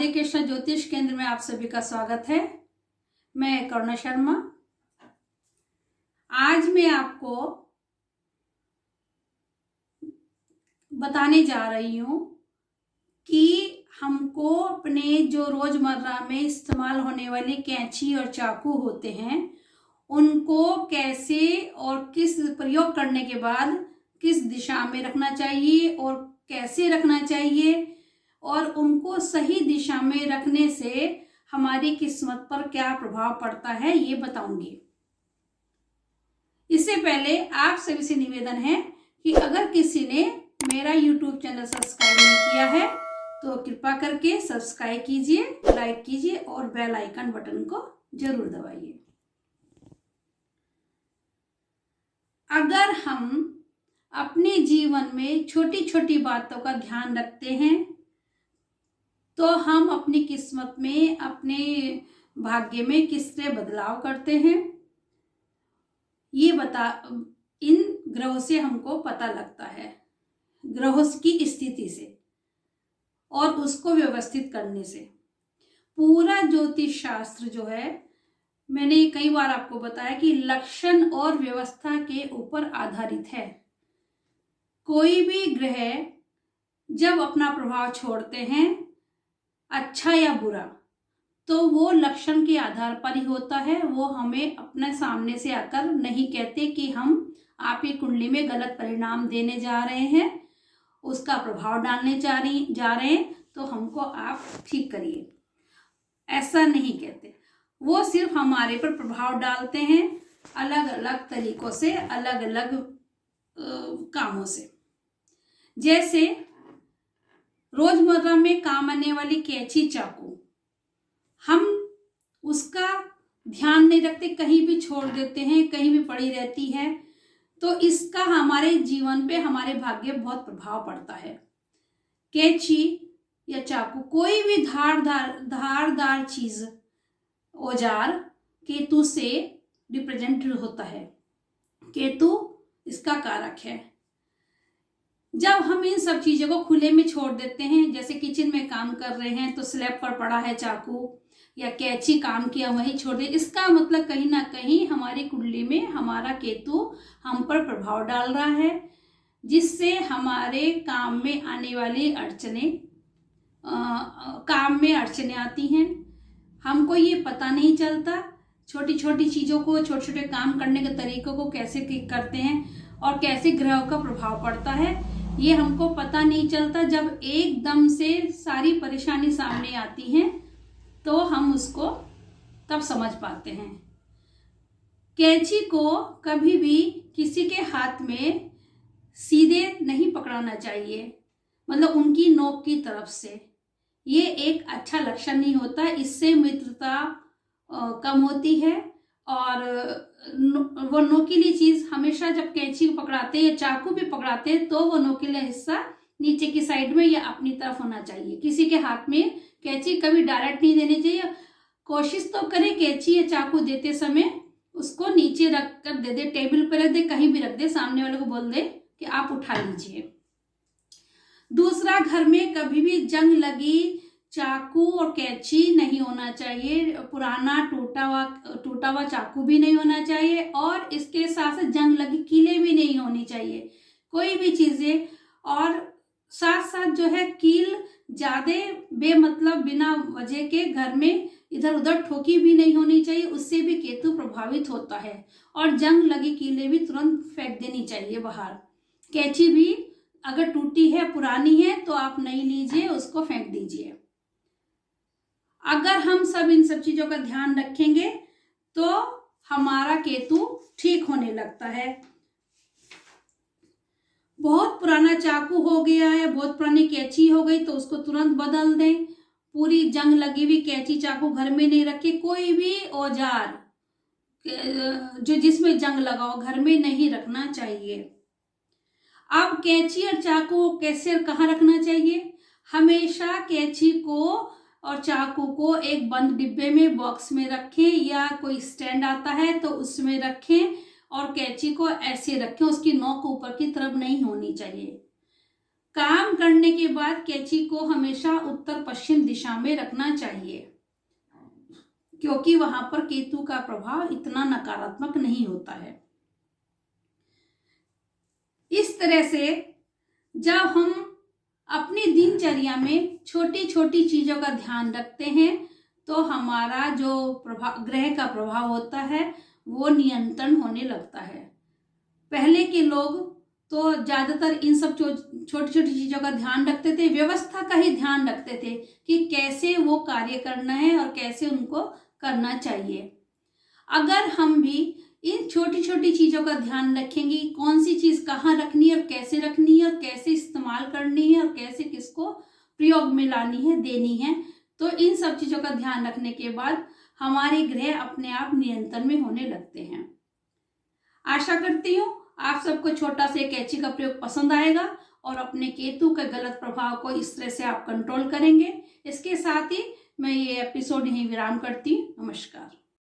राधे कृष्ण ज्योतिष केंद्र में आप सभी का स्वागत है। मैं करुणा शर्मा। आज मैं आपको बताने जा रही हूँ कि हमको अपने जो रोजमर्रा में इस्तेमाल होने वाली कैंची और चाकू होते हैं उनको कैसे और किस प्रयोग करने के बाद किस दिशा में रखना चाहिए और कैसे रखना चाहिए और उनको सही दिशा में रखने से हमारी किस्मत पर क्या प्रभाव पड़ता है ये बताऊंगी। इससे पहले आप सभी से निवेदन है कि अगर किसी ने मेरा YouTube चैनल सब्सक्राइब नहीं किया है तो कृपा करके सब्सक्राइब कीजिए, लाइक कीजिए और बेल आइकन बटन को जरूर दबाइए। अगर हम अपने जीवन में छोटी छोटी बातों का ध्यान रखते हैं तो हम अपनी किस्मत में, अपने भाग्य में किस तरह बदलाव करते हैं ये इन ग्रहों से हमको पता लगता है, ग्रहों की स्थिति से और उसको व्यवस्थित करने से। पूरा ज्योतिष शास्त्र जो है, मैंने कई बार आपको बताया कि लक्षण और व्यवस्था के ऊपर आधारित है। कोई भी ग्रह जब अपना प्रभाव छोड़ते हैं, अच्छा या बुरा, तो वो लक्षण के आधार पर ही होता है। वो हमें अपने सामने से आकर नहीं कहते कि हम आपकी कुंडली में गलत परिणाम देने जा रहे हैं, उसका प्रभाव डालने जा रहे हैं, तो हमको आप ठीक करिए, ऐसा नहीं कहते। वो सिर्फ हमारे पर प्रभाव डालते हैं अलग अलग तरीकों से, अलग अलग कामों से। जैसे रोजमर्रा में काम आने वाली कैंची चाकू, हम उसका ध्यान नहीं रखते, कहीं भी छोड़ देते हैं, कहीं भी पड़ी रहती है, तो इसका हमारे जीवन पे, हमारे भाग्य पे बहुत प्रभाव पड़ता है। कैंची या चाकू, कोई भी धारदार चीज, औजार केतु से रिप्रेजेंट होता है। केतु इसका कारक है। जब हम इन सब चीजों को खुले में छोड़ देते हैं, जैसे किचन में काम कर रहे हैं तो स्लैब पर पड़ा है चाकू या कैंची काम किया वहीं छोड़ दे, इसका मतलब कहीं ना कहीं हमारी कुंडली में हमारा केतु हम पर प्रभाव डाल रहा है, जिससे हमारे काम में आने वाली काम में अड़चने आती हैं। हमको ये पता नहीं चलता, छोटी छोटी चीजों को, छोटे छोटे काम करने के तरीकों को कैसे करते हैं और कैसे ग्रहों का प्रभाव पड़ता है, ये हमको पता नहीं चलता। जब एकदम से सारी परेशानी सामने आती है तो हम उसको तब समझ पाते हैं। कैंची को कभी भी किसी के हाथ में सीधे नहीं पकड़ाना चाहिए, मतलब उनकी नोक की तरफ से। ये एक अच्छा लक्षण नहीं होता, इससे मित्रता कम होती है। और वो नोकीली चीज हमेशा जब कैंची को पकड़ाते हैं या चाकू भी पकड़ाते हैं तो वो नोकीला हिस्सा नीचे की साइड में या अपनी तरफ होना चाहिए। किसी के हाथ में कैंची कभी डायरेक्ट नहीं देनी चाहिए। कोशिश तो करें कैंची या चाकू देते समय उसको नीचे रख कर दे दे, टेबल पर रख दे, कहीं भी रख दे, सामने वाले को बोल दे कि आप उठा लीजिए। दूसरा, घर में कभी भी जंग लगी चाकू और कैंची नहीं होना चाहिए। पुराना टूटा हुआ चाकू भी नहीं होना चाहिए और इसके साथ साथ जंग लगी कीलें भी नहीं होनी चाहिए, कोई भी चीजें। और साथ साथ जो है कील ज्यादा बेमतलब बिना वजह के घर में इधर उधर ठोकी भी नहीं होनी चाहिए, उससे भी केतु प्रभावित होता है। और जंग लगी कीलें भी तुरंत फेंक देनी चाहिए बाहर। कैंची भी अगर टूटी है, पुरानी है, तो आप नई लीजिए, उसको फेंक दीजिए। अगर हम इन सब चीजों का ध्यान रखेंगे तो हमारा केतु ठीक होने लगता है। बहुत पुराना चाकू हो गया है, बहुत पुरानी कैंची हो गई तो उसको तुरंत बदल दें। पूरी जंग लगी हुई कैंची चाकू घर में नहीं रखे। कोई भी औजार जो जिसमें जंग लगाओ घर में नहीं रखना चाहिए। अब कैंची और चाकू कैसे, कहाँ रखना चाहिए? हमेशा कैंची को और चाकू को एक बंद डिब्बे में, बॉक्स में रखें, या कोई स्टैंड आता है तो उसमें रखें। और कैंची को ऐसे रखें, उसकी नोक ऊपर की तरफ नहीं होनी चाहिए। काम करने के बाद कैंची को हमेशा उत्तर पश्चिम दिशा में रखना चाहिए, क्योंकि वहां पर केतु का प्रभाव इतना नकारात्मक नहीं होता है। इस तरह से जब हम अपनी दिनचर्या में छोटी छोटी चीजों का ध्यान रखते हैं तो हमारा जो ग्रह का प्रभाव होता है वो नियंत्रण होने लगता है। पहले के लोग तो ज्यादातर इन सब छोटी छोटी चीजों का ध्यान रखते थे, व्यवस्था का ही ध्यान रखते थे कि कैसे वो कार्य करना है और कैसे उनको करना चाहिए। अगर हम भी इन छोटी छोटी चीजों का ध्यान रखेंगे, कौन सी चीज कहाँ रखनी है और कैसे इस्तेमाल करनी है और कैसे किसको प्रयोग में लानी है, देनी है, तो इन सब चीजों का ध्यान रखने के बाद हमारे ग्रह अपने आप नियंत्रण में होने लगते हैं। आशा करती हूँ आप सबको छोटा सा कैंची का प्रयोग पसंद आएगा और अपने केतु के गलत प्रभाव को इस तरह से आप कंट्रोल करेंगे। इसके साथ ही मैं ये एपिसोड यहीं विराम करती हूँ। नमस्कार।